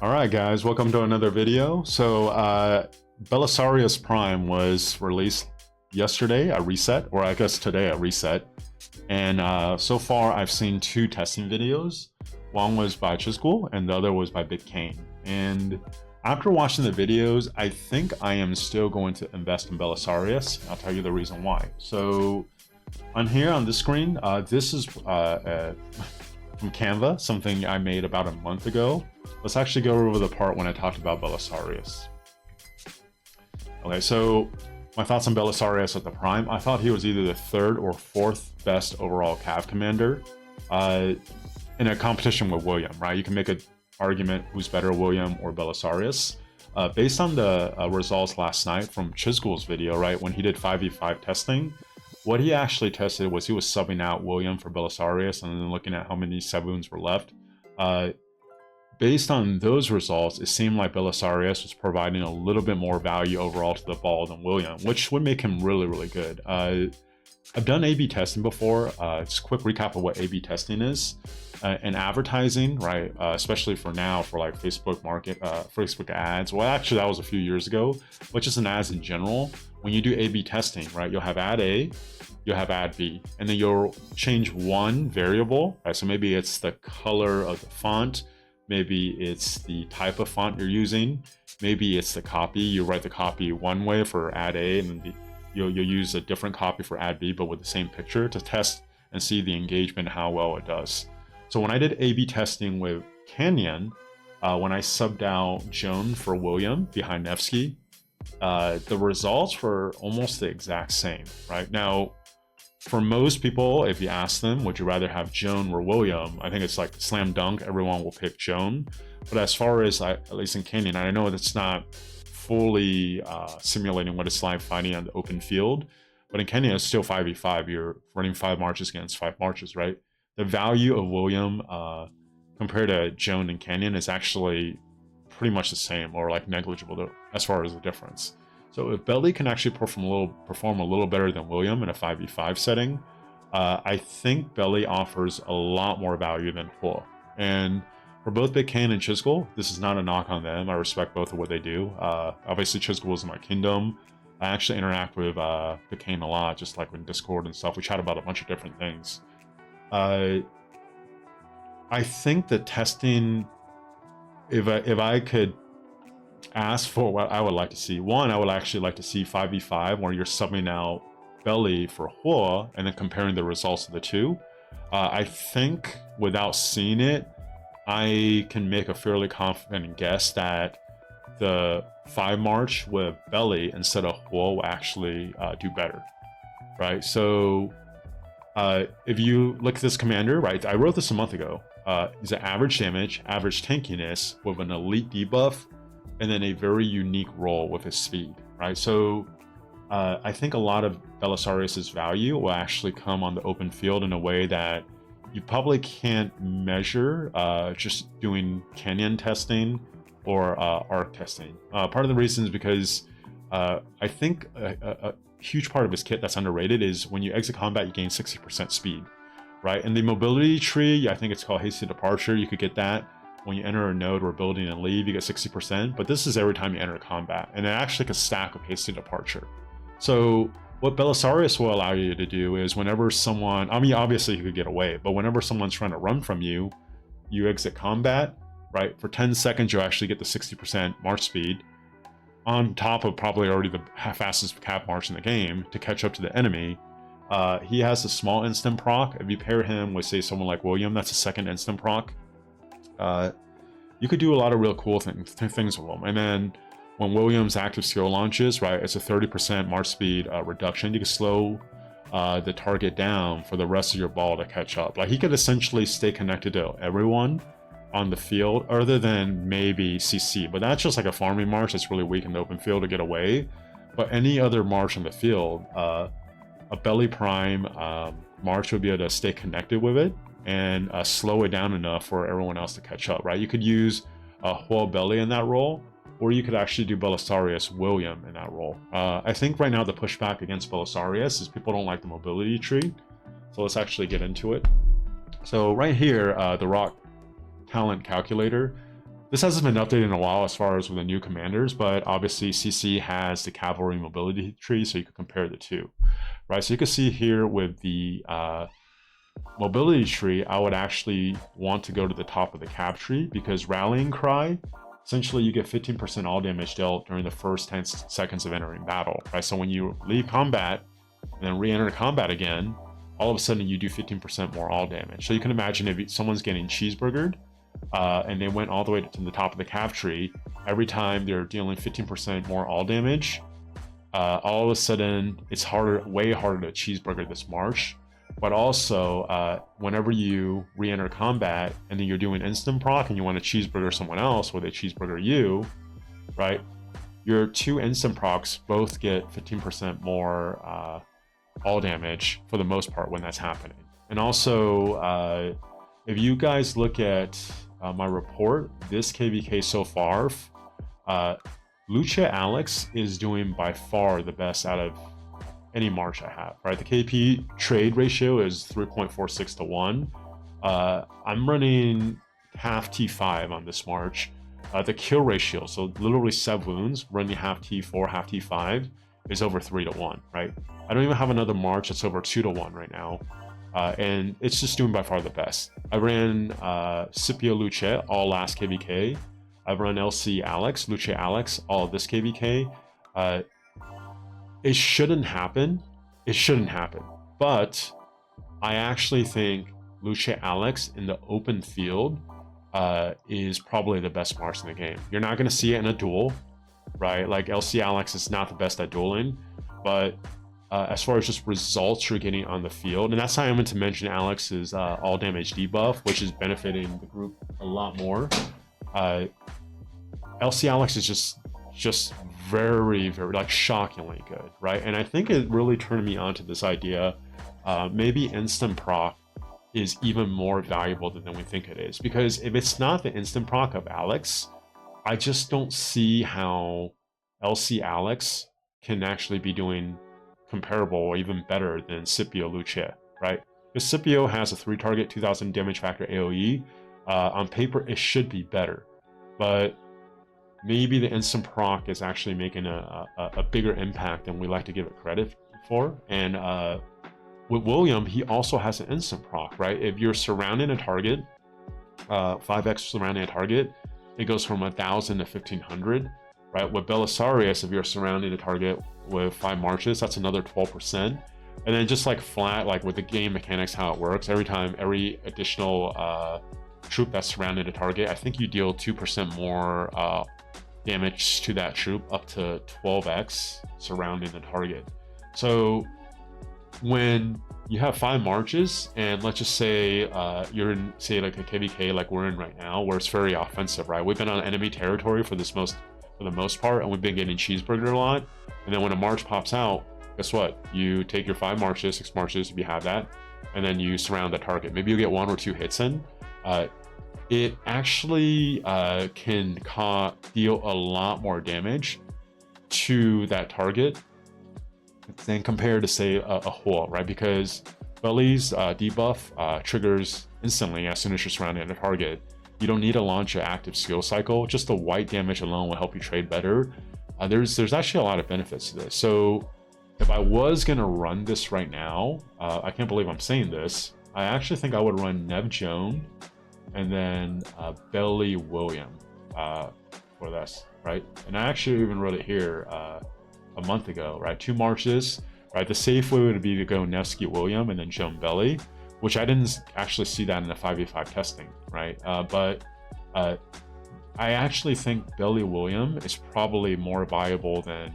All right, guys, welcome to another video. Belisarius Prime was released yesterday, a reset, or I guess today, a reset. And so far, I've seen two testing videos. One was by Chiscool, and the other was by Big Kane. And after watching the videos, I think I am still going to invest in Belisarius. I'll tell you the reason why. So, on here on the screen, this is from Canva, something I made about a month ago. Let's actually go over the part when I talked about Belisarius. Okay, so my thoughts on Belisarius at the Prime. I thought he was either the third or fourth best overall Cav commander in a competition with William, right? You can make an argument who's better, William or Belisarius. Based on the results last night from Chiscool's video, right, when he did 5v5 testing, what he actually tested was he was subbing out William for Belisarius and then looking at how many Saboons were left. Based on those results, it seemed like Belisarius was providing a little bit more value overall to the ball than William, which would make him really, really good. I've done A/B testing before. Just a quick recap of what A/B testing is. In advertising, right, especially for now, for like Facebook Facebook ads. Well, actually, that was a few years ago, but just in ads in general. When you do A/B testing, right, you'll have ad A, you'll have ad B, and then you'll change one variable, right? So maybe it's the color of the font. Maybe it's the type of font you're using. Maybe it's the copy. You write the copy one way for ad A, and then you'll use a different copy for ad B, but with the same picture to test and see the engagement, how well it does. So when I did A/B testing with Canyon, when I subbed out Joan for William behind Nevsky, the results were almost the exact same, right? Now, for most people, if you ask them, would you rather have Joan or William? I think it's like slam dunk, everyone will pick Joan. But as far as, at least in Canyon, I know that's not fully simulating what it's like fighting on the open field, but in Canyon, it's still 5v5. You're running 5 marches against 5 marches, right? The value of William compared to Joan and Canyon is actually pretty much the same, or like negligible as far as the difference. So if Belly can actually perform a little better than William in a 5v5 setting, I think Belly offers a lot more value than Hua. And for both Big Kane and Chiscool, this is not a knock on them. I respect both of what they do. Obviously, Chiscool is in my kingdom. I actually interact with Big Kane a lot, just like with Discord and stuff. We chat about a bunch of different things. I think the testing, if I could ask for what I would like to see, one, I would actually like to see 5v5 where you're subbing out Belly for Hua and then comparing the results of the two. I think without seeing it, I can make a fairly confident guess that the 5 March with Belly instead of Hua will actually do better, right? So if you look at this commander, right, I wrote this a month ago. He's an average damage, average tankiness with an elite debuff, and then a very unique role with his speed, right? So I think a lot of Belisarius's value will actually come on the open field in a way that you probably can't measure just doing Canyon testing or arc testing. Part of the reason is because I think a huge part of his kit that's underrated is when you exit combat, you gain 60% speed, right? And the mobility tree, I think it's called Hasty Departure, you could get that. When you enter a node or building and leave, you get 60%, but this is every time you enter combat, and it actually can stack with Hasty Departure. So what Belisarius will allow you to do is whenever someone, I mean, obviously you could get away, but whenever someone's trying to run from you, you exit combat, right? For 10 seconds, you actually get the 60% march speed on top of probably already the fastest cap march in the game to catch up to the enemy. He has a small instant proc. If you pair him with, say, someone like William, that's a second instant proc. You could do a lot of real cool things with him. And then when William's active skill launches, right, it's a 30% march speed reduction. You can slow the target down for the rest of your ball to catch up. Like, he could essentially stay connected to everyone on the field other than maybe CC, but that's just like a farming march that's really weak in the open field to get away. But any other march on the field, a Belly Prime march would be able to stay connected with it and slow it down enough for everyone else to catch up, right? You could use Hua Belly in that role, or you could actually do Belisarius William in that role. I think right now the pushback against Belisarius is people don't like the mobility tree. So let's actually get into it. So right here, the Rock talent calculator, This hasn't been updated in a while as far as with the new commanders, but obviously CC has the cavalry mobility tree, so you can compare the two, right? So you can see here with the mobility tree, I would actually want to go to the top of the cap tree because rallying cry, essentially you get 15% all damage dealt during the first 10 seconds of entering battle, right? So when you leave combat and then re-enter combat again, all of a sudden you do 15% more all damage. So you can imagine if someone's getting cheeseburgered and they went all the way to the top of the cap tree, every time they're dealing 15% more all damage, all of a sudden it's harder, way harder to cheeseburger this march. But also, whenever you re-enter combat and then you're doing instant proc and you want to cheeseburger someone else or they cheeseburger you, right? Your two instant procs both get 15% more all damage for the most part when that's happening. And also, if you guys look at my report, this KVK so far, Lucha Alex is doing by far the best out of any march I have, right? The KP trade ratio is 3.46 to 1. I'm running half T5 on this march. The kill ratio, so literally 7 wounds, running half T4, half T5, is over 3 to 1, right? I don't even have another march that's over 2 to 1 right now. And it's just doing by far the best. I ran Scipio Luce all last KVK. I've run LC Alex, Luce Alex, all of this KVK. It shouldn't happen. It shouldn't happen. But I actually think Luce Alex in the open field is probably the best march in the game. You're not going to see it in a duel, right? Like LC Alex is not the best at dueling, but as far as just results you're getting on the field, and that's how I meant to mention Alex's all damage debuff, which is benefiting the group a lot more. LC Alex is just very, very, like, shockingly good, right? And I think it really turned me on to this idea. Maybe instant proc is even more valuable than we think it is, because if it's not the instant proc of Alex, I just don't see how LC Alex can actually be doing comparable or even better than Scipio Luce, right? Because Scipio has a 3-target 2000 damage factor AoE. On paper, it should be better, but maybe the instant proc is actually making a bigger impact than we like to give it credit for. And with William, he also has an instant proc, right? If you're surrounding a target, 5x surrounding a target, it goes from 1,000 to 1,500, right? With Belisarius, if you're surrounding a target with 5 marches, that's another 12%. And then just like flat, like with the game mechanics, how it works, every additional troop that's surrounded a target, I think you deal 2% more damage to that troop, up to 12x surrounding the target. So when you have 5 marches, and let's just say you're in, say, like a KVK like we're in right now, where it's very offensive, right? We've been on enemy territory for the most part, and we've been getting cheeseburger a lot. And then when a march pops out, guess what? You take your 5 marches, 6 marches if you have that, and then you surround the target. Maybe you get 1 or 2 hits in. It actually can deal a lot more damage to that target than compared to, say, a Hua, right? Because Belly's debuff triggers instantly as soon as you're surrounding a target. You don't need to launch an active skill cycle. Just the white damage alone will help you trade better. There's actually a lot of benefits to this. So if I was gonna run this right now, I can't believe I'm saying this, I actually think I would run Nev Joan and then Belly William for this, right? And I actually even wrote it here a month ago, right? 2 marches, right? The safe way would be to go Nevsky William and then Joan Belly, which I didn't actually see that in the 5v5 testing, right? But I actually think Belly William is probably more viable than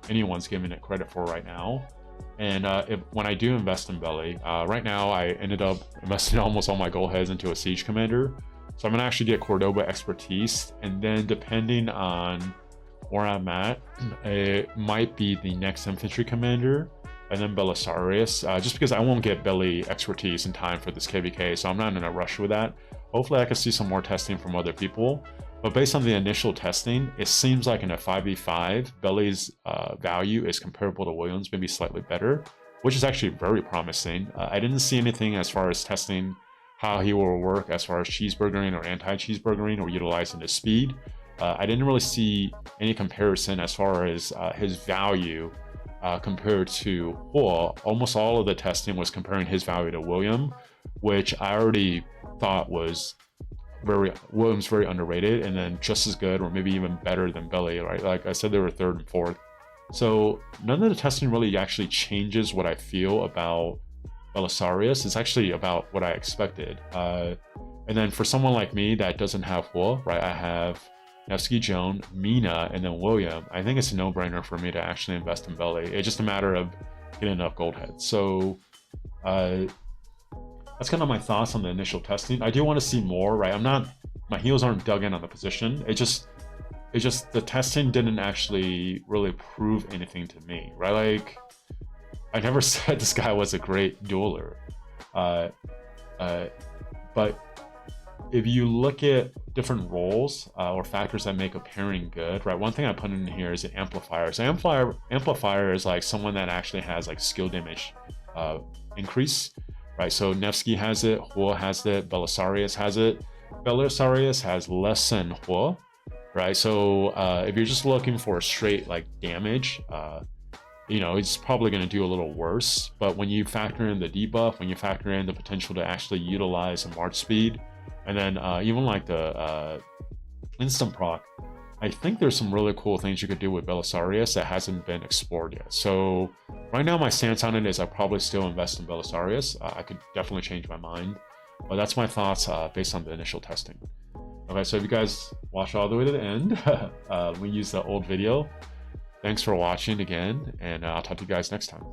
anyone's giving it credit for right now. And when I do invest in Belly, right now I ended up investing almost all my gold heads into a siege commander. So I'm gonna actually get Cordoba expertise, and then depending on where I'm at, it might be the next infantry commander, and then Belisarius, just because I won't get Belly expertise in time for this KVK, so I'm not in a rush with that. Hopefully I can see some more testing from other people. But based on the initial testing, it seems like in a 5v5, Belly's value is comparable to Williams, maybe slightly better, which is actually very promising. I didn't see anything as far as testing how he will work as far as cheeseburgering or anti-cheeseburgering or utilizing the speed. I didn't really see any comparison as far as his value compared to Huo. Almost all of the testing was comparing his value to William, which I already thought was William's very underrated, and then just as good or maybe even better than Belly, right? Like I said, they were third and fourth. So none of the testing really actually changes what I feel about Belisarius. It's actually about what I expected. And then for someone like me that doesn't have Huo, right? I have Nevsky, Joan, Mina, and then William. I think it's a no-brainer for me to actually invest in Belly. It's just a matter of getting enough gold heads. So that's kind of my thoughts on the initial testing. I do want to see more, right? My heels aren't dug in on the position. It's just the testing didn't actually really prove anything to me, right? Like, I never said this guy was a great dueler. But if you look at different roles or factors that make a pairing good, right? One thing I put in here is an amplifier. So amplifier is like someone that actually has like skill damage increase, right? So Nevsky has it, Huo has it, Belisarius has it. Belisarius has less than Huo, right? So if you're just looking for straight like damage, it's probably going to do a little worse. But when you factor in the debuff, when you factor in the potential to actually utilize a march speed, and then even like the instant proc, I think there's some really cool things you could do with Belisarius that hasn't been explored yet. So right now my stance on it is I probably still invest in Belisarius. I could definitely change my mind, but that's my thoughts based on the initial testing. Okay, so if you guys watch all the way to the end, we use the old video. Thanks for watching again, and I'll talk to you guys next time.